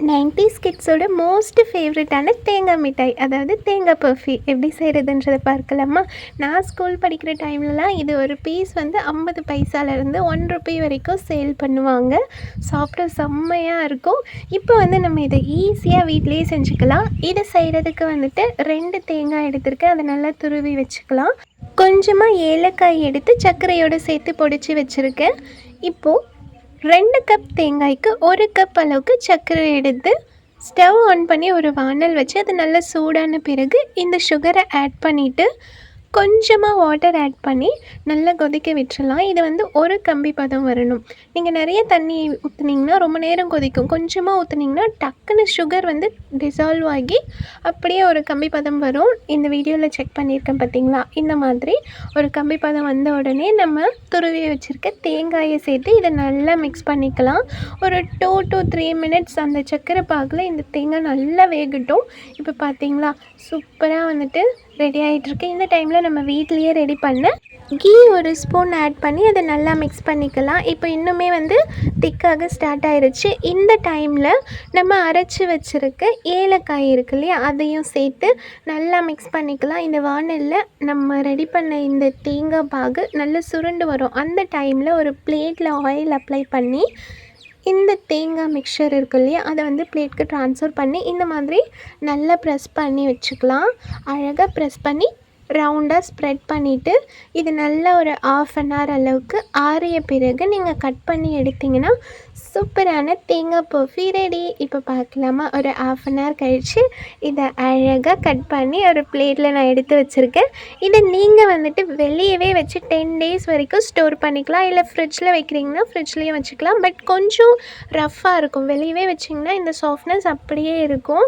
90s கிட்ஸோட most ஃபேவரட்டான தேங்காய் மிட்டாய், அதாவது தேங்காய் பர்ஃபி எப்படி செய்கிறதுன்றதை பார்க்கலாமா? நான் ஸ்கூல் படிக்கிற டைம்லலாம் இது ஒரு பீஸ் வந்து 50 பைசாலேருந்து ₹1 வரைக்கும் சேல் பண்ணுவாங்க. சாப்பிட செம்மையாக இருக்கும். இப்போ வந்து நம்ம இதை ஈஸியாக வீட்டிலேயே செஞ்சுக்கலாம். இதை செய்கிறதுக்கு வந்துட்டு 2 தேங்காய் எடுத்துருக்கேன். அதை நல்லா துருவி வச்சுக்கலாம். கொஞ்சமாக ஏலக்காய் எடுத்து சர்க்கரையோடு சேர்த்து பொடிச்சு வச்சுருக்கேன். இப்போது 2 கப் தேங்காய்க்கு 1 கப் அளவுக்கு சர்க்கரை எடுத்து ஸ்டவ் ஆன் பண்ணி ஒரு வானல் வச்சு அது நல்லா சூடான பிறகு இந்த சுகரை ஆட் பண்ணிவிட்டு கொஞ்சமாக வாட்டர் ஆட் பண்ணி நல்லா கொதிக்க விட்டுறலாம். இது வந்து ஒரு கம்பி பதம் வரணும். நீங்கள் நிறைய தண்ணி ஊற்றுனீங்கன்னா ரொம்ப நேரம் கொதிக்கும். கொஞ்சமாக ஊற்றுனீங்கன்னா டக்குன்னு சுகர் வந்து டிசால்வ் ஆகி அப்படியே ஒரு கம்பி பதம் வரும். இந்த வீடியோவில் செக் பண்ணியிருக்கேன் பார்த்தீங்களா? இந்த மாதிரி ஒரு கம்பி பதம் வந்த உடனே நம்ம துருவி வச்சுருக்க தேங்காயை சேர்த்து இதை நல்லா மிக்ஸ் பண்ணிக்கலாம். ஒரு 2 to 3 minutes அந்த சர்க்கரை பாகில் இந்த தேங்காய் நல்லா வேகட்டும். இப்போ பார்த்தீங்களா, சூப்பராக வந்துட்டு ரெடி ஆகிட்டுருக்கு. இந்த டைமில் நம்ம வீட்லேயே ரெடி பண்ண கீ ஒரு ஸ்பூன் ஆட் பண்ணி அதை நல்லா மிக்ஸ் பண்ணிக்கலாம். இப்போ இன்னுமே வந்து திக்காக ஸ்டார்ட் ஆயிடுச்சு. இந்த டைமில் நம்ம அரைச்சி வச்சுருக்க ஏலக்காய் இருக்கு இல்லையா, அதையும் சேர்த்து நல்லா மிக்ஸ் பண்ணிக்கலாம். இந்த வானலில் நம்ம ரெடி பண்ண இந்த தேங்காய் பாகு நல்லா சுருண்டு வரும். அந்த டைமில் ஒரு பிளேட்டில் ஆயில் அப்ளை பண்ணி இந்த தேங்காய் மிக்சர் இருக்கு இல்லையா, அதை வந்து பிளேட்க்கு ட்ரான்ஸ்ஃபர் பண்ணி இந்த மாதிரி நல்லா ப்ரெஸ் பண்ணி வச்சுக்கலாம். அழகாக ப்ரெஸ் பண்ணி ரவுண்டாக ஸ்ப்ரெட் பண்ணிவிட்டு இது நல்லா ஒரு 1/2 an hour அளவுக்கு ஆறிய பிறகு நீங்கள் கட் பண்ணி எடுத்திங்கன்னா சூப்பரான தேங்காய் பர்ஃபி ரெடி. இப்போ பார்க்கலாமா? ஒரு 1/2 an hour கழித்து இதை அழகாக கட் பண்ணி ஒரு பிளேட்டில் நான் எடுத்து வச்சுருக்கேன். இதை நீங்கள் வந்துட்டு வெளியவே வச்சு 10 days வரைக்கும் ஸ்டோர் பண்ணிக்கலாம். இல்லை ஃப்ரிட்ஜில் வைக்கிறீங்கன்னா ஃப்ரிட்ஜ்லேயும் வச்சுக்கலாம். பட் கொஞ்சம் ரஃப்பாக இருக்கும். வெளியவே வச்சிங்கன்னா இந்த சாஃப்ட்னஸ் அப்படியே இருக்கும்.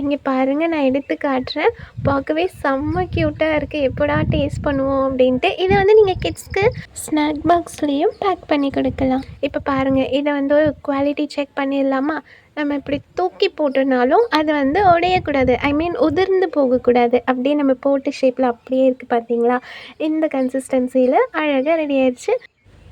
இங்கே பாருங்கள், நான் எடுத்து காட்டுறேன். பார்க்கவே செம்ம க்யூட்டாக இருக்குது. எப்போடா டேஸ்ட் பண்ணுவோம் அப்படின்ட்டு. இதை வந்து நீங்கள் கிட்ஸ்க்கு ஸ்நாக் பாக்ஸ்லேயும் பேக் பண்ணி கொடுக்கலாம். இப்போ பாருங்கள், இதை வந்து குவாலிட்டி செக் பண்ணிடலாமா? நம்ம இப்படி தூக்கி போட்டோனாலும் அது வந்து உடையக்கூடாது, உதிர்ந்து போகக்கூடாது. அப்படியே நம்ம போட்ட ஷேப்பில் அப்படியே இருக்குது பார்த்தீங்களா? இந்த கன்சிஸ்டன்சியில் அழகாக ரெடி ஆயிடுச்சு.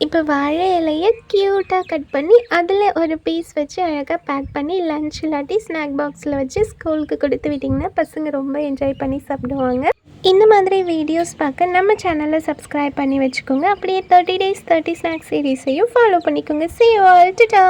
இப்போ வாழை இலையை க்யூட்டாக கட் பண்ணி அதில் ஒரு பீஸ் வச்சு அழகாக பேக் பண்ணி லன்ச் இல்லாட்டி ஸ்நாக் பாக்ஸில் வச்சு ஸ்கூலுக்கு கொடுத்து விட்டிங்கன்னா பசங்க ரொம்ப என்ஜாய் பண்ணி சாப்பிடுவாங்க. இந்த மாதிரி வீடியோஸ் பார்க்க நம்ம சேனலை சப்ஸ்கிரைப் பண்ணி வச்சுக்கோங்க. அப்படியே 30 days 30 ஸ்நாக்ஸ் சீரீஸையும் ஃபாலோ பண்ணிக்கோங்க. See you all. Ta-ta.